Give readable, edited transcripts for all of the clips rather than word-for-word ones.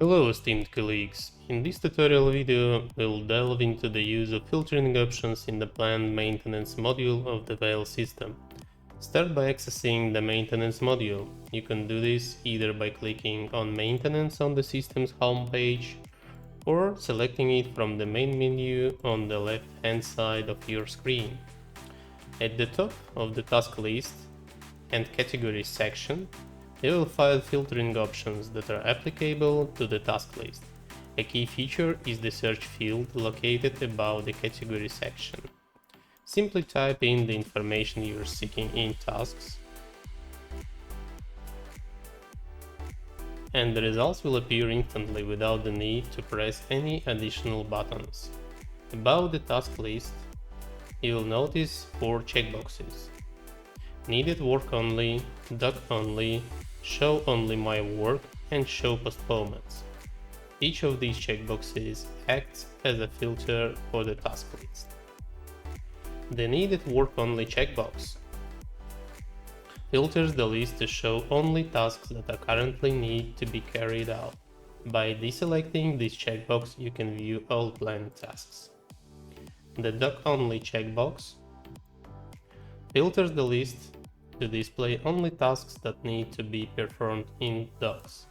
Hello esteemed colleagues, in this tutorial video we'll delve into the use of filtering options in the planned maintenance module of the WAYL system. Start by accessing the maintenance module. You can do this either by clicking on maintenance on the system's home page or selecting it from the main menu on the left hand side of your screen. At the top of the task list and categories section, you will find filtering options that are applicable to the task list. A key feature is the search field located above the category section. Simply type in the information you are seeking in tasks, and the results will appear instantly without the need to press any additional buttons. Above the task list, you will notice 4 checkboxes: Needed work only, doc only, show only my work, and show postponements. Each of these checkboxes acts as a filter for the task list. The needed work only checkbox filters the list to show only tasks that are currently need to be carried out. By deselecting this checkbox, you can view all planned tasks. The doc only checkbox filters the list to display only tasks that need to be performed in docs.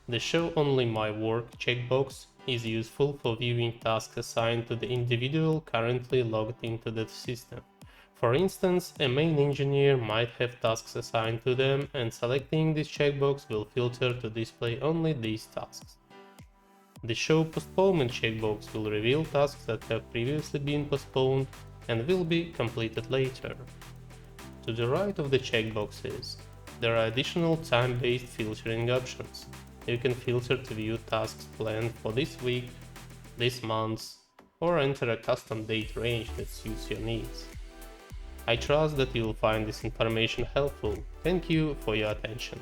The show only my work checkbox is useful for viewing tasks assigned to the individual currently logged into the system. For instance, a main engineer might have tasks assigned to them, and selecting this checkbox will filter to display only these tasks. The show postponement checkbox will reveal tasks that have previously been postponed and will be completed later. To the right of the checkboxes, there are additional time-based filtering options. You can filter to view tasks planned for this week, this month, or enter a custom date range that suits your needs. I trust that you will find this information helpful. Thank you for your attention.